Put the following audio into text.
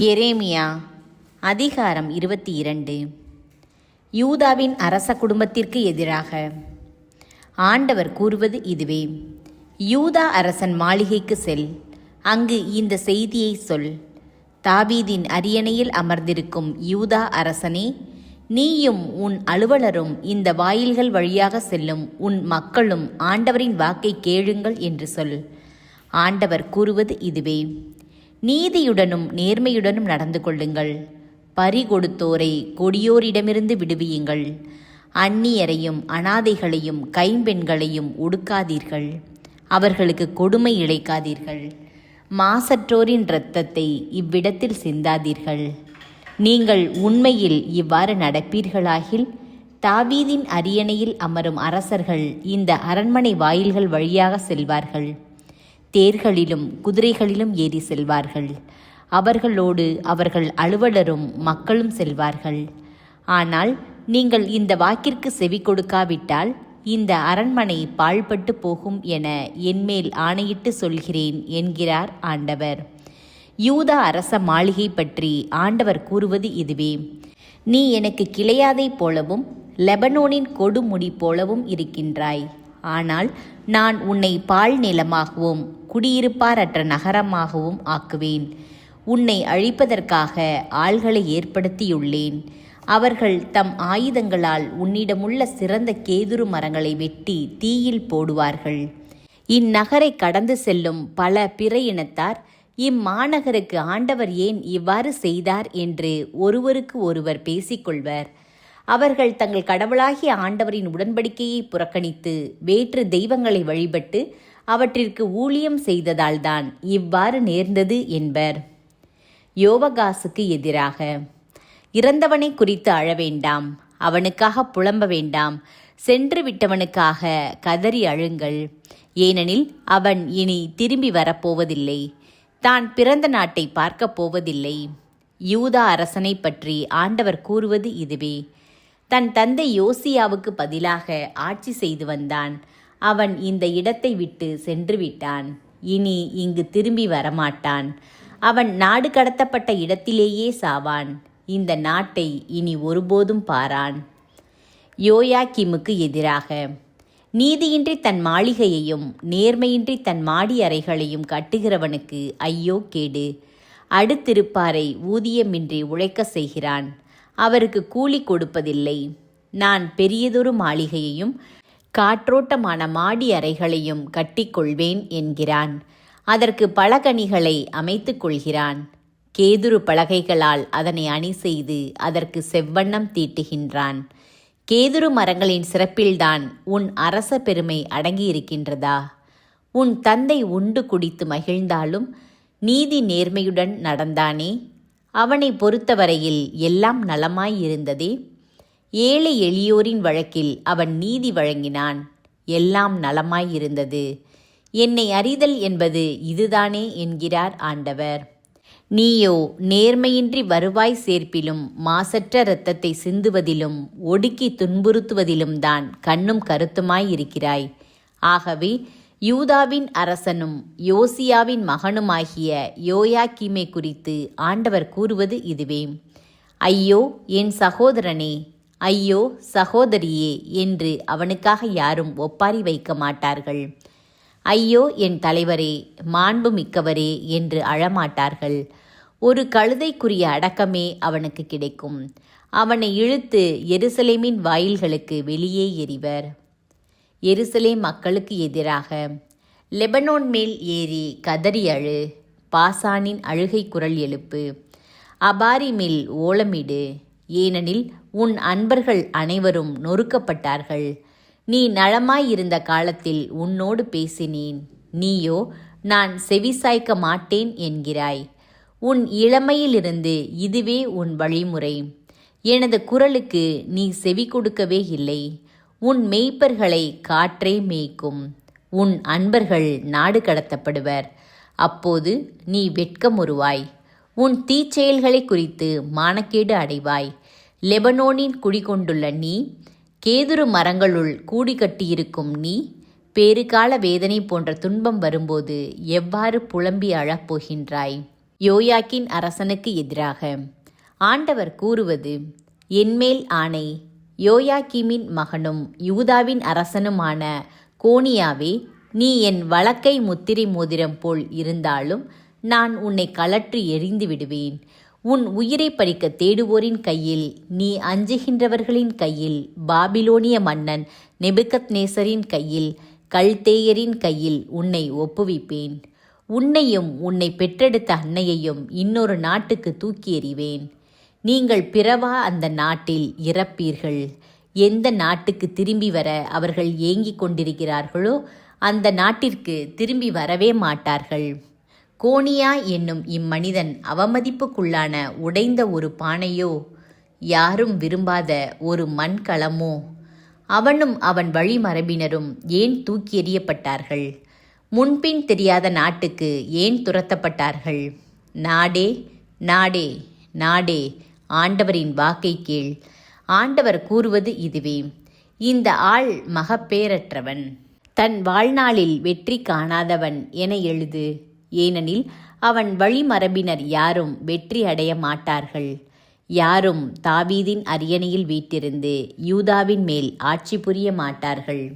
எரேமியா அதிகாரம் 22. யூதாவின் அரச குடும்பத்திற்கு எதிராக ஆண்டவர் கூறுவது இதுவே: யூதா அரசன் மாளிகைக்கு செல், அங்கு இந்த செய்தியை சொல். தாவீதின் அரியணையில் அமர்ந்திருக்கும் யூதா அரசனே, நீயும் உன் அலுவலரும் இந்த வாயில்கள் வழியாக செல்லும் உன் மக்களும் ஆண்டவரின் வாக்கை கேளுங்கள் என்று சொல். ஆண்டவர் கூறுவது இதுவே: நீதியுடனும் நேர்மையுடனும் நடந்து கொள்ளுங்கள். பறி கொடுத்தோரை கொடியோரிடமிருந்து விடுவியுங்கள். அந்நியரையும் அனாதைகளையும் கைம்பெண்களையும் ஒடுக்காதீர்கள். அவர்களுக்கு கொடுமை இழைக்காதீர்கள். மாசற்றோரின் இரத்தத்தை இவ்விடத்தில் சிந்தாதீர்கள். நீங்கள் உண்மையில் இவ்வாறு நடப்பீர்களாகில், தாவீதின் அரியணையில் அமரும் அரசர்கள் இந்த அரண்மனை வாயில்கள் வழியாக செல்வார்கள். தேர்களிலும் குதிரைகளிலும் ஏறி செல்வார்கள். அவர்களோடு அவர்கள் அலுவலரும் மக்களும் செல்வார்கள். ஆனால் நீங்கள் இந்த வாக்கிற்கு செவி கொடுக்காவிட்டால் இந்த அரண்மனை பாழ்பட்டு போகும் என என்மேல் ஆணையிட்டு சொல்கிறேன் என்கிறார் ஆண்டவர். யூதா அரச மாளிகை பற்றி ஆண்டவர் கூறுவது இதுவே: நீ எனக்கு கிளையாதைப் போலவும் லெபனோனின் கொடுமுடி போலவும் இருக்கின்றாய். ஆனால் நான் உன்னை பாழ் நிலமாகவும் குடியிருப்பாரற்ற நகரமாகவும் ஆக்குவேன். உன்னை அழிப்பதற்காக ஆள்களை ஏற்படுத்தியுள்ளேன். அவர்கள் தம் ஆயுதங்களால் உன்னிடமுள்ள சிறந்த கேதுரு மரங்களை வெட்டி தீயில் போடுவார்கள். இந்நகரை கடந்து செல்லும் பல பிற இனத்தார் இம்மாநகருக்கு ஆண்டவர் ஏன் இவ்வாறு செய்தார் என்று ஒருவருக்கு ஒருவர் பேசிக்கொள்வர். அவர்கள் தங்கள் கடவுளாகிய ஆண்டவரின் உடன்படிக்கையை புறக்கணித்து வேற்று தெய்வங்களை வழிபட்டு அவற்றிற்கு ஊழியம் செய்ததால்தான் இவ்வாறு நேர்ந்தது என்பர். யோவகாசுக்கு எதிராக: இறந்தவனை குறித்து அழ வேண்டாம், அவனுக்காக புலம்ப வேண்டாம். சென்று விட்டவனுக்காக கதறி அழுங்கள். ஏனெனில் அவன் இனி திரும்பி வரப்போவதில்லை. தான் பிறந்த நாட்டை பார்க்கப் போவதில்லை. யூதா அரசனை பற்றி ஆண்டவர் கூறுவது இதுவே: தன் தந்தை யோசியாவுக்கு பதிலாக ஆட்சி செய்து வந்தான். அவன் இந்த இடத்தை விட்டு சென்று விட்டான். இனி இங்கு திரும்பி வரமாட்டான். அவன் நாடு கடத்தப்பட்ட இடத்திலேயே சாவான். இந்த நாட்டை இனி ஒருபோதும் பாரான். யோயாக்கீமுக்கு எதிராக: நீதியின்றி தன் மாளிகையையும் நேர்மையின்றி தன் மாடி அறைகளையும் கட்டுகிறவனுக்கு ஐயோ கேடு. அடுத்திருப்பாரை ஊதியமின்றி உழைக்க செய்கிறான். அவருக்கு கூலி கொடுப்பதில்லை. நான் பெரியதொரு மாளிகையையும் காற்றோட்டமான மாடி அறைகளையும் கட்டிக்கொள்வேன் என்கிறான். அதற்கு பலகணிகளை அமைத்து கொள்கிறான். கேதுரு பலகைகளால் அதனை அணி செய்து அதற்கு செவ்வண்ணம் தீட்டுகின்றான். கேதுரு மரங்களின் சிறப்பில்தான் உன் அரச பெருமை அடங்கியிருக்கின்றதா? உன் தந்தை உண்டு குடித்து மகிழ்ந்தாலும் நீதி நேர்மையுடன் நடந்தானே. அவனை பொறுத்தவரையில் எல்லாம் நலமாயிருந்ததே. ஏழை எளியோரின் வழக்கில் அவன் நீதி வழங்கினான். எல்லாம் நலமாயிருந்தது. என்னை அறிதல் என்பது இதுதானே என்கிறார் ஆண்டவர். நீயோ நேர்மையின்றி வருவாய் சேர்ப்பிலும் மாசற்ற இரத்தத்தை சிந்துவதிலும் ஒடுக்கி துன்புறுத்துவதிலும் தான் கண்ணும் கருத்துமாயிருக்கிறாய். ஆகவே யூதாவின் அரசனும் யோசியாவின் மகனுமாகிய யோயாக்கீமை குறித்து ஆண்டவர் கூறுவது இதுவே: ஐயோ என் சகோதரனே, ஐயோ சகோதரியே என்று அவனுக்காக யாரும் ஒப்பாரி வைக்க மாட்டார்கள். ஐயோ என் தலைவரே, மாண்பு மிக்கவரே என்று அழமாட்டார்கள். ஒரு கழுதைக்குரிய அடக்கமே அவனுக்கு கிடைக்கும். அவனை இழுத்து எருசலேமின் வாயில்களுக்கு வெளியே எறிவர். எருசலேம் மக்களுக்கு எதிராக: லெபனோன் மேல் ஏறி கதறி அழு. பாசானின் அழுகை குரல் எழுப்பு. அபாரிமில் ஓலமிடு. ஏனெனில் உன் அன்பர்கள் அனைவரும் நொறுக்கப்பட்டார்கள். நீ நலமாயிருந்த காலத்தில் உன்னோடு பேசினேன். நீயோ நான் செவிசாய்க்க மாட்டேன் என்கிறாய். உன் இளமையிலிருந்து இதுவே உன் வழிமுறை. எனது குரலுக்கு நீ செவி கொடுக்கவே இல்லை. உன் மேய்ப்பர்களை காற்றே மேய்க்கும். உன் அன்பர்கள் நாடு கடத்தப்படுவர். அப்போது நீ வெட்கமுறுவாய். உன் தீச்செயல்களை குறித்து மானக்கேடு அடைவாய். லெபனோனின் குடிகொண்டுள்ள நீ, கேதுரு மரங்களுள் கூடி கட்டியிருக்கும் நீ, பேறுகால வேதனை போன்ற துன்பம் வரும்போது எவ்வாறு புலம்பி அழப்போகின்றாய்? யோயாக்கின் அரசனுக்கு எதிராக. ஆண்டவர் கூறுவது: என்மேல் ஆணை, யோயாக்கீமின் மகனும் யூதாவின் அரசனுமான கோனியாவே, நீ என் வலக்கை முத்திரை மோதிரம் போல் இருந்தாலும் நான் உன்னை கழற்றி எறிந்து விடுவேன். உன் உயிரை பறிக்க தேடுவோரின் கையில், நீ அஞ்சுகின்றவர்களின் கையில், பாபிலோனிய மன்னன் நெபுகத்நேசரின் கையில், கல்தேயரின் கையில் உன்னை ஒப்புவிப்பேன். உன்னையும் உன்னை பெற்றெடுத்த அன்னையையும் இன்னொரு நாட்டுக்கு தூக்கி எறிவேன். நீங்கள் பிறவா அந்த நாட்டில் இறப்பீர்கள். எந்த நாட்டுக்கு திரும்பி வர அவர்கள் ஏங்கிக் கொண்டிருக்கிறார்களோ அந்த நாட்டிற்கு திரும்பி வரவே மாட்டார்கள். கோனியா என்னும் இம்மனிதன் அவமதிப்புக்குள்ளான உடைந்த ஒரு பானையோ, யாரும் விரும்பாத ஒரு மண்கலமோ? அவனும் அவன் வழிமரபினரும் ஏன் தூக்கி எறியப்பட்டார்கள்? முன்பின் தெரியாத நாட்டுக்கு ஏன் துரத்தப்பட்டார்கள்? நாடே, நாடே, நாடே, ஆண்டவரின் வாக்கை கேள். ஆண்டவர் கூறுவது இதுவே: இந்த ஆள் மகப்பேறற்றவன், தன் வாழ்நாளில் வெற்றி காணாதவன் என எழுது. ஏனெனில் அவன் வழிமரபினர் யாரும் வெற்றி அடைய மாட்டார்கள். யாரும் தாவீதின் அரியணையில் வீற்றிருந்து யூதாவின் மேல் ஆட்சி புரிய மாட்டார்கள்.